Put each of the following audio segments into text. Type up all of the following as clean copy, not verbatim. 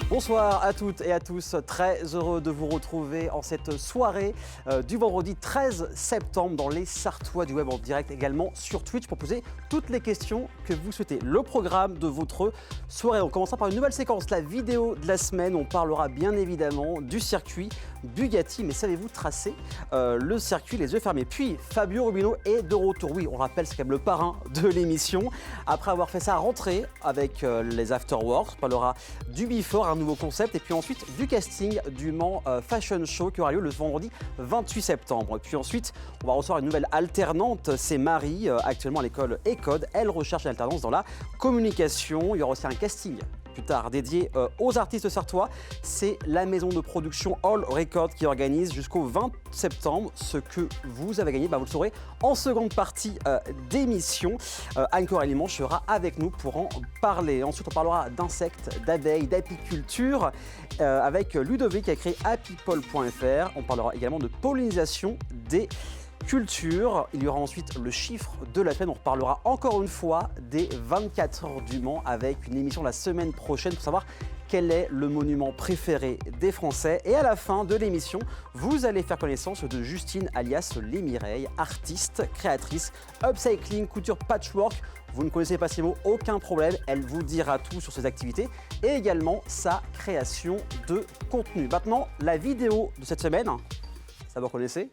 Bonsoir à toutes et à tous, très heureux de vous retrouver en cette soirée du vendredi 13 septembre dans les Sartois du web en direct également sur Twitch pour poser toutes les questions que vous souhaitez. Le programme de votre soirée, on commencera par une nouvelle séquence, la vidéo de la semaine. On parlera bien évidemment du circuit Bugatti, mais savez-vous tracer le circuit les yeux fermés? Puis Fabio Rubino est de retour, oui on rappelle c'est quand même le parrain de l'émission. Après avoir fait sa rentrée avec les Afterworks, on parlera du Before, un nouveau concept, et puis ensuite du casting du Mans Fashion Show qui aura lieu le vendredi 28 septembre. Et puis ensuite, on va recevoir une nouvelle alternante, c'est Marie, actuellement à l'école Ecode. Elle recherche une alternance dans la communication. Il y aura aussi un casting plus tard dédié aux artistes sartois. C'est la maison de production All Records qui organise jusqu'au 20 septembre. Ce que vous avez gagné, vous le saurez en seconde partie d'émission. Anne-Coralie Manche sera avec nous pour en parler. Ensuite, on parlera d'insectes, d'abeilles, d'apiculture avec Ludovic qui a créé happypol.fr. On parlera également de pollinisation des culture. Il y aura ensuite le chiffre de la semaine. On reparlera encore une fois des 24 heures du Mans avec une émission la semaine prochaine pour savoir quel est le monument préféré des Français. Et à la fin de l'émission, vous allez faire connaissance de Justine alias Les Mireilles, artiste, créatrice, upcycling, couture patchwork. Vous ne connaissez pas ces mots, aucun problème. Elle vous dira tout sur ses activités et également sa création de contenu. Maintenant, la vidéo de cette semaine, ça vous connaissez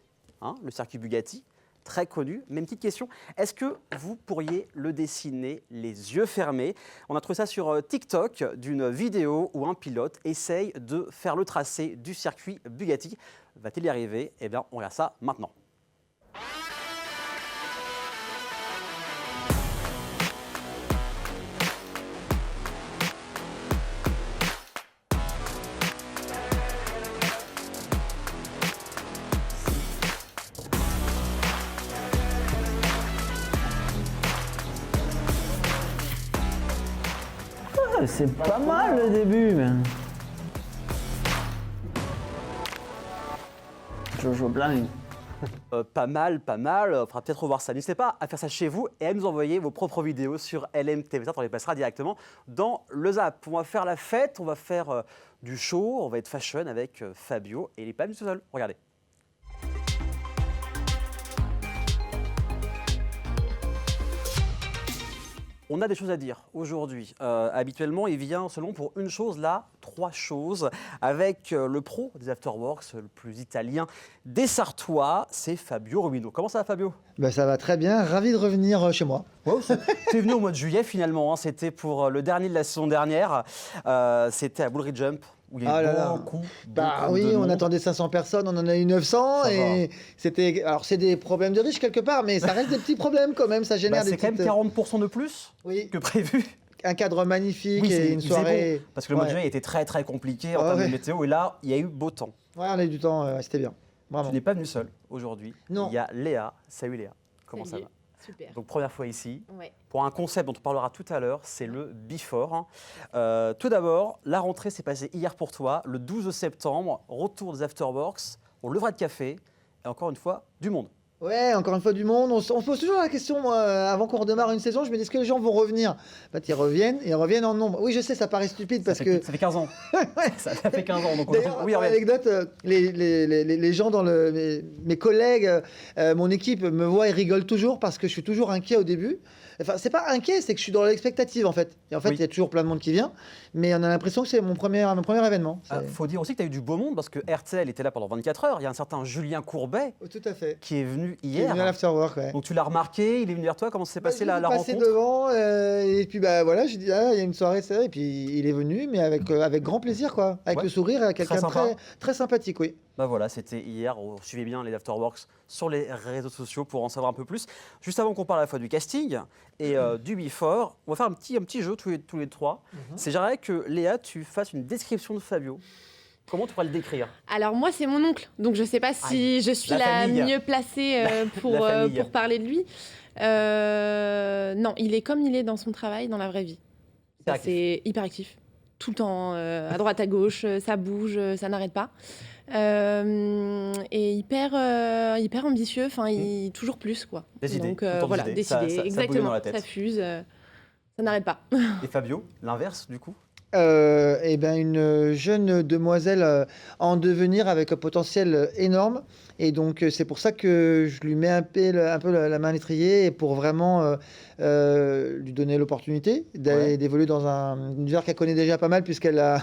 le circuit Bugatti, très connu. Même petite question, est-ce que vous pourriez le dessiner les yeux fermés? On a trouvé ça sur TikTok d'une vidéo où un pilote essaye de faire le tracé du circuit Bugatti. Va-t-il y arriver? Eh bien, on regarde ça maintenant. C'est pas mal le début, mais... Jojo Blind. Pas mal, pas mal. On fera peut-être revoir ça. N'hésitez pas à faire ça chez vous et à nous envoyer vos propres vidéos sur LMTV. On les passera directement dans le Zap. On va faire la fête, on va faire du show, on va être fashion avec Fabio et il n'est pas venu tout seul. Regardez. On a des choses à dire aujourd'hui. Habituellement, il vient seulement pour une chose, là, 3 choses. Avec le pro des Afterworks, le plus italien des Sartois, c'est Fabio Rubino. Comment ça va, Fabio? Ça va très bien, ravi de revenir chez moi. Wow, tu es venu au mois de juillet finalement, c'était pour le dernier de la saison dernière. C'était à Bullry Jump. Où il y a beaucoup oui, on attendait 500 personnes, on en a eu 900 et c'était... Alors c'est des problèmes de riches quelque part, mais ça reste des petits problèmes quand même, ça génère des c'est quand même 40% de plus que prévu. Un cadre magnifique et une soirée... Beau, parce que le mois de juillet était très très compliqué en termes de météo et là, il y a eu beau temps. Ouais, on a eu du temps, c'était bien. Vraiment. Tu n'es pas venu seul aujourd'hui. Non. Il y a Léa. Salut Léa. Comment ça va? Super. Donc première fois ici, ouais. Pour un concept dont on parlera tout à l'heure, c'est le Before. Tout d'abord, la rentrée s'est passée hier pour toi, le 12 septembre, retour des Afterworks, au Levrette de Café, et encore une fois, du monde. Ouais, encore une fois du monde. On se pose toujours la question, moi, avant qu'on redémarre une saison, je me dis, est-ce que les gens vont revenir? En fait, ils reviennent en nombre. Oui, je sais, ça paraît stupide parce que... Ça fait 15 ans. ça fait 15 ans. Donc d'ailleurs, oui, anecdote, les gens mes collègues, mon équipe me voient et rigolent toujours parce que je suis toujours inquiet au début. Enfin, c'est pas inquiet, c'est que je suis dans l'expectative en fait. Et en fait, il y a toujours plein de monde qui vient, mais on a l'impression que c'est mon premier événement. Faut dire aussi que tu as eu du beau monde parce que RTL était là pendant 24 heures. Il y a un certain Julien Courbet tout à fait. qui est venu hier. Qui est venu à l'Afterwork, ouais. Donc tu l'as remarqué, il est venu vers toi, comment s'est passé la rencontre? Il est passé devant, et puis voilà, j'ai dit, il y a une soirée, ça, et puis il est venu, mais avec grand plaisir, quoi. Avec le sourire, quelqu'un de très sympathique, oui. Voilà, c'était hier. Suivez bien les Afterworks sur les réseaux sociaux pour en savoir un peu plus. Juste avant qu'on parle à la fois du casting et du Before, on va faire un petit jeu tous les trois. J'aimerais que Léa, tu fasses une description de Fabio. Comment tu pourrais le décrire? Alors moi, c'est mon oncle, donc je ne sais pas si je suis la mieux placée pour parler de lui. Non, il est comme il est dans son travail, dans la vraie vie. C'est hyper actif. Tout le temps, à droite, à gauche, ça bouge, ça n'arrête pas. Et hyper ambitieux, toujours plus, quoi. Des idées. Donc voilà, des idées, exactement, ça ça fuse, ça n'arrête pas. Et Fabio, l'inverse du coup? Une jeune demoiselle en devenir avec un potentiel énorme. Et donc, c'est pour ça que je lui mets un peu la main à l'étrier et pour vraiment lui donner l'opportunité d'évoluer dans un univers qu'elle connaît déjà pas mal, puisqu'elle a,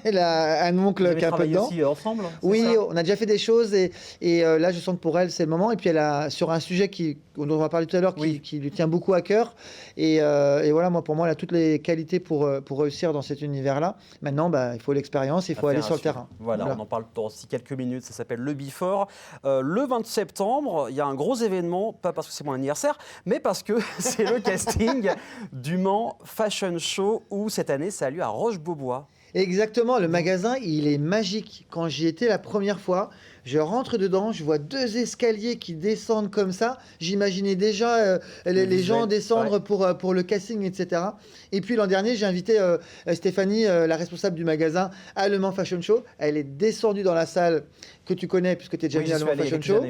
elle a un oncle qui est un peu dedans. Aussi ensemble, oui, on a déjà fait des choses et là, je sens que pour elle, c'est le moment. Et puis, elle a sur un sujet dont on va parler tout à l'heure, qui lui tient beaucoup à cœur. Et voilà, pour moi, elle a toutes les qualités pour réussir dans cet univers-là. Maintenant, il faut l'expérience, il faut aller sur le terrain. Voilà, on en parle dans aussi quelques minutes. Ça s'appelle le Before. Le 20 septembre, il y a un gros événement, pas parce que c'est mon anniversaire, mais parce que c'est le casting du Mans Fashion Show où cette année, ça a lieu à Roche-Beaubois. Exactement, le magasin, il est magique. Quand j'y étais la première fois, je rentre dedans, je vois 2 escaliers qui descendent comme ça. J'imaginais déjà les gens descendre pour le casting, etc. Et puis l'an dernier, j'ai invité Stéphanie, la responsable du magasin, à Le Mans Fashion Show. Elle est descendue dans la salle que tu connais, puisque tu es déjà venu à Le Mans Fashion Show.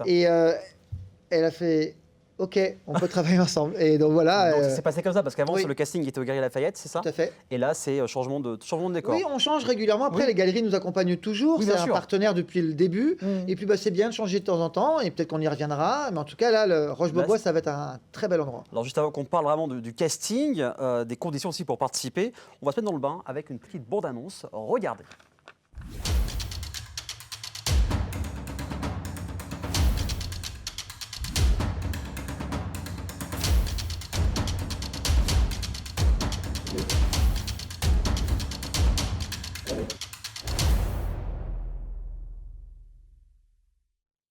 Et elle a fait... Ok, on peut travailler ensemble. Et donc voilà. Donc ça s'est passé comme ça, parce qu'avant, le casting était au Galeries Lafayette, c'est ça? Tout à fait. Et là, c'est changement de décor. Oui, on change régulièrement. Après, les galeries nous accompagnent toujours. C'est un partenaire depuis le début. Et puis, c'est bien de changer de temps en temps. Et peut-être qu'on y reviendra. Mais en tout cas, là, le Roche-Beaubois, ça va être un très bel endroit. Alors, juste avant qu'on parle vraiment du casting, des conditions aussi pour participer, on va se mettre dans le bain avec une petite bande-annonce. Regardez.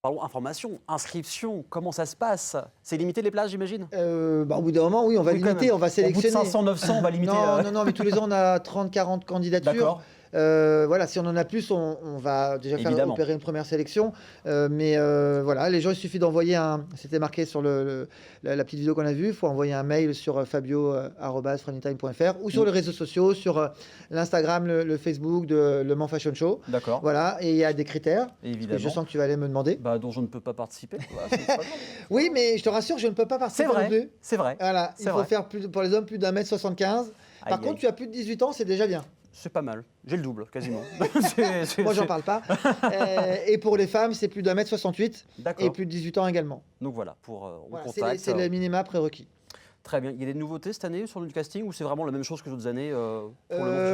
Parlons information, inscription, comment ça se passe? C'est limité les places, j'imagine? Au bout d'un moment, oui, on va limiter, on va sélectionner. Au bout de 500, 900, on va limiter. Non, mais tous les ans, on a 30, 40 candidatures. D'accord. Voilà, si on en a plus, on va déjà faire opérer une première sélection. Voilà, les gens, il suffit d'envoyer c'était marqué sur la petite vidéo qu'on a vue, il faut envoyer un mail sur fabio@friendlytime.fr ou sur les réseaux sociaux, sur l'Instagram, le Facebook de Le Mans Fashion Show. D'accord. Voilà, et il y a des critères. Évidemment. Je sens que tu vas aller me demander. Dont je ne peux pas participer. Oui, mais je te rassure, je ne peux pas participer non plus. C'est vrai. Voilà, il faut faire pour les hommes plus d'1m75. Par contre, tu as plus de 18 ans, c'est déjà bien. C'est pas mal. J'ai le double, quasiment. Moi, j'en parle pas. Et pour les femmes, c'est plus d'1m68 et plus de 18 ans également. Donc voilà, c'est le minima prérequis. Très bien. Il y a des nouveautés cette année sur le casting ou c'est vraiment la même chose que les autres années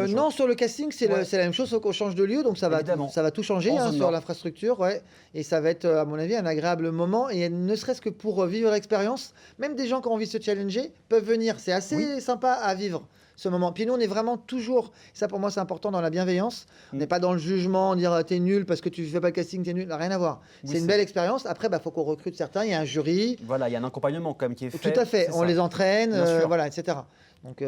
Non, sur le casting, c'est la même chose, sauf qu'on change de lieu, donc ça va tout changer sur l'infrastructure. Et ça va être, à mon avis, un agréable moment. Et ne serait-ce que pour vivre l'expérience, même des gens qui ont envie de se challenger peuvent venir. C'est assez sympa à vivre. Ce moment. Puis nous, on est vraiment toujours, ça pour moi c'est important, dans la bienveillance. On n'est pas dans le jugement, dire t'es nul parce que tu fais pas le casting, t'es nul, rien à voir. C'est une belle expérience. Après, faut qu'on recrute certains, il y a un jury. Voilà, il y a un accompagnement quand même qui est fait. Tout à fait, on les entraîne, voilà, etc. Donc,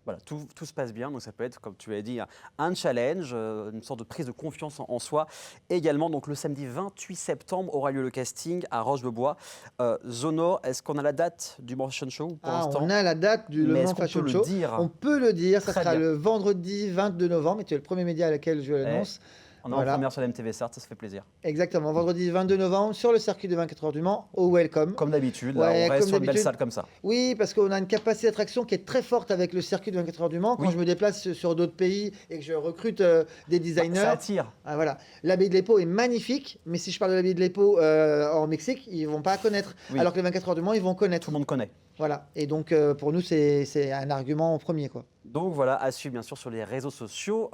voilà, tout se passe bien, donc ça peut être, comme tu as dit, un challenge, une sorte de prise de confiance en soi. Également, donc le samedi 28 septembre aura lieu le casting à Roche-Beaubois. Zono, est-ce qu'on a la date du Mans Fashion Show pour l'instant? On a la date du Le Mans Fashion Show. On peut le dire, ça sera le vendredi 22 novembre, et tu es le premier média à laquelle je l'annonce. On est en première sur la MTV Sarthe, ça se fait plaisir. Exactement, vendredi 22 novembre sur le circuit des 24 heures du Mans, au Welcome. Comme d'habitude, on reste sur une belle salle comme ça. Oui, parce qu'on a une capacité d'attraction qui est très forte avec le circuit des 24 heures du Mans. Quand je me déplace sur d'autres pays et que je recrute des designers. Ça attire. Voilà. L'abbaye de l'Épau est magnifique, mais si je parle de l'abbaye de l'Épau en Mexique, ils ne vont pas connaître. Alors que les 24 heures du Mans, ils vont connaître. Tout le monde connaît. Voilà. Et donc, pour nous, c'est un argument en premier, quoi. Donc voilà, à suivre bien sûr sur les réseaux sociaux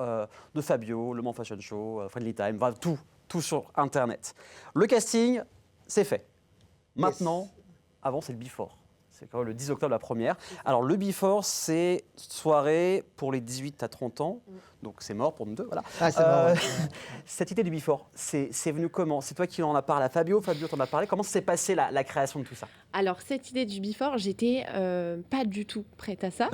de Fabio, Le Mans Fashion Show, Friendly Time, tout sur Internet. Le casting, c'est fait. Maintenant, avant, c'est le before. C'est quand même le 10 octobre la première. Alors le before, c'est soirée pour les 18 à 30 ans. Donc c'est mort pour nous deux. Voilà. C'est mort. Cette idée du before, c'est venu comment? C'est toi qui en as parlé à Fabio. Fabio t'en a parlé. Comment s'est passée la création de tout ça? Alors cette idée du before, j'étais pas du tout prête à ça.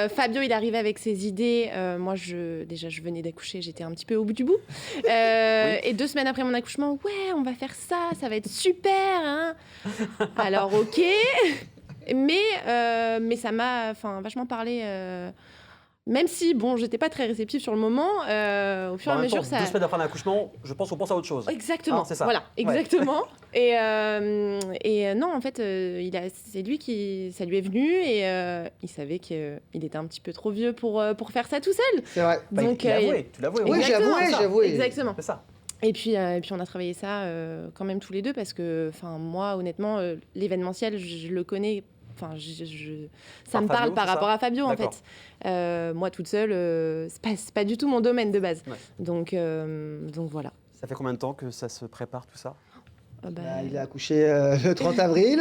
Fabio, il arrivait avec ses idées. Moi, je venais d'accoucher, j'étais un petit peu au bout du bout. Et 2 semaines après mon accouchement, on va faire ça, ça va être super. Hein. Alors ok. Mais ça m'a vachement parlé Même si, bon, j'étais pas très réceptive sur le moment, au fur et à mesure, ça... 2 semaines après un accouchement, je pense qu'on pense à autre chose. Exactement, C'est ça. voilà, Ouais. exactement. Et non, en fait, c'est lui qui, ça lui est venu et il savait qu'il était un petit peu trop vieux pour faire ça tout seul. C'est vrai. Bah, Donc, il l'a avoué, tu l'as avoué. Oui, Exactement, j'ai ça. avoué. Exactement. C'est ça. Et puis on a travaillé ça quand même tous les deux parce que, moi, honnêtement, l'événementiel, je le connais. Enfin, ça me parle Fabio, par c'est rapport ça à Fabio, en D'accord. fait. Moi, toute seule, c'est pas du tout mon domaine de base. Ouais. Donc voilà. Ça fait combien de temps que ça se prépare tout ça? Bah, Il a accouché le 30 avril,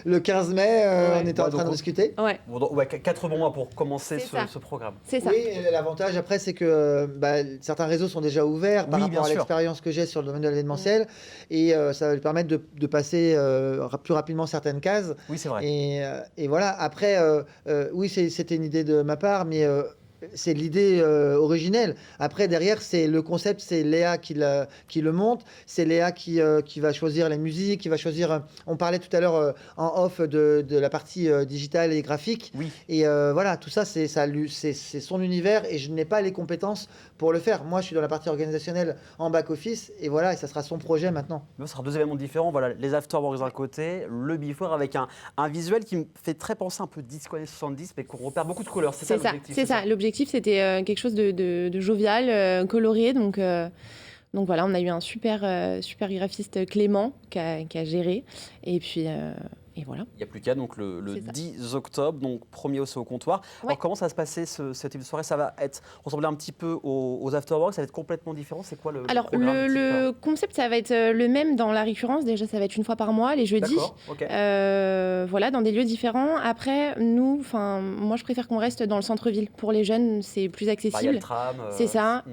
le 15 mai, Ouais. on était en Ouais, train de donc, discuter. ouais, Bon, donc, ouais, 4 bons mois pour commencer C'est ça. ce programme. c'est ça. Oui, et l'avantage après, c'est que certains réseaux sont déjà ouverts par Oui, rapport bien à sûr. l'expérience que j'ai sur le domaine de l'événementiel. Et ça va lui permettre de passer plus rapidement certaines cases. Oui, c'est vrai. Et voilà, après, oui, c'était une idée de ma part, mais c'est l'idée originelle. Après, derrière, c'est le concept, c'est Léa qui le monte, c'est Léa qui va choisir les musiques, qui va choisir... on parlait tout à l'heure en off de la partie digitale et graphique. Oui. Et voilà, tout ça, c'est son univers et je n'ai pas les compétences pour le faire. Moi, je suis dans la partie organisationnelle en back-office et voilà, et ça sera son projet maintenant. Mais ce sera 2 événements différents. Voilà, les afterworks d'un côté, le before avec un visuel qui me fait très penser un peu disco années 70, mais qu'on repère beaucoup de couleurs. C'est ça l'objectif. C'est ça. L'objectif, c'était quelque chose de jovial, coloré. Donc voilà, on a eu un super graphiste Clément qui a géré. Et puis et voilà. Il n'y a plus qu'à, donc le C'est ça. 10 octobre, donc premier au comptoir. Ouais. Alors comment ça va se passer ce type de soirée? Ça va ressembler un petit peu aux afterworks, ça va être complètement différent. C'est quoi le Alors programme un petit le concept, ça va être le même dans la récurrence. Déjà, ça va être une fois par mois, les peu? jeudis. D'accord, ok. Voilà, dans des lieux différents. Après, moi, je préfère qu'on reste dans le centre-ville. Pour les jeunes, c'est plus Bah, il y a accessible. le tram. C'est ça.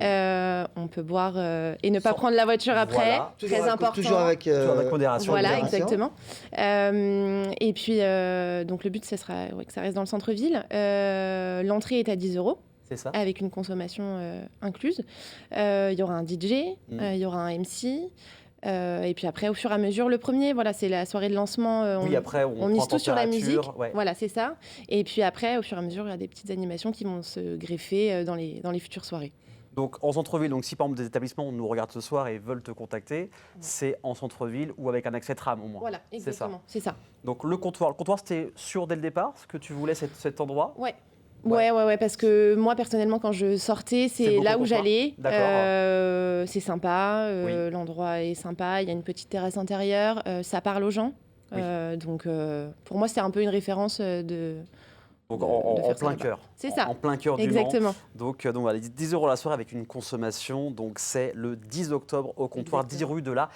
On peut boire et ne pas Sans- prendre la voiture après. Voilà. Très important. Toujours avec, Toujours avec modération. Voilà, modération. exactement. Et puis, donc le but, ce sera que ça reste dans le centre-ville. L'entrée est à 10 € C'est ça. avec une consommation incluse. Il y aura un DJ, il y aura un MC. Et puis après, au fur et à mesure, le premier, voilà, c'est la soirée de lancement. Oui, après, on on mise prend tout sur la musique. température, ouais. Voilà, c'est ça. Et puis après, au fur et à mesure, il y a des petites animations qui vont se greffer dans les futures soirées. Donc en centre-ville, donc si par exemple des établissements nous regardent ce soir et veulent te contacter, c'est en centre-ville ou avec un accès tram au moins. Voilà, C'est ça. exactement. C'est ça. Donc le comptoir c'était sûr dès le départ, ce que tu voulais cet endroit? Ouais. Ouais. Ouais, parce que moi, personnellement, quand je sortais, C'est c'est beaucoup là pour où toi. j'allais. D'accord. C'est sympa, Oui. l'endroit est sympa, il y a une petite terrasse intérieure, ça parle aux gens. Oui. Donc, pour moi, c'était un peu une référence Donc de en faire ça plein là-bas. cœur. C'est ça. En plein cœur du Mans. Exactement. Donc voilà, 10 € la soirée avec une consommation. Donc c'est le 10 octobre au comptoir 10 Exactement. rue de la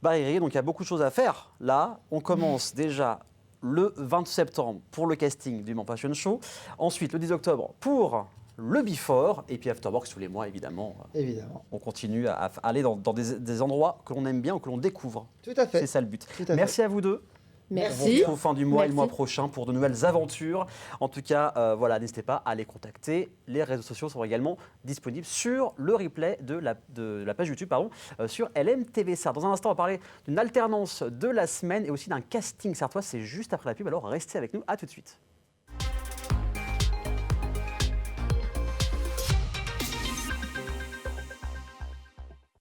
Barillerie. Donc il y a beaucoup de choses à faire. Là, on commence déjà le 20 septembre pour le casting du Mans Fashion Show. Ensuite, le 10 octobre pour le Before. Et puis Afterworks tous les mois, évidemment. Évidemment. On continue à aller dans des endroits que l'on aime bien ou que l'on découvre. Tout à fait. C'est ça le but. Tout à fait. Merci à vous deux. On vous Merci. retrouve fin du mois et le Merci. mois prochain pour de nouvelles aventures. En tout cas, voilà, n'hésitez pas à les contacter. Les réseaux sociaux sont également disponibles sur le replay de la page YouTube sur LMTV Sarthe. Dans un instant, on va parler d'une alternance de la semaine et aussi d'un casting sartois. C'est juste après la pub, alors restez avec nous. À tout de suite.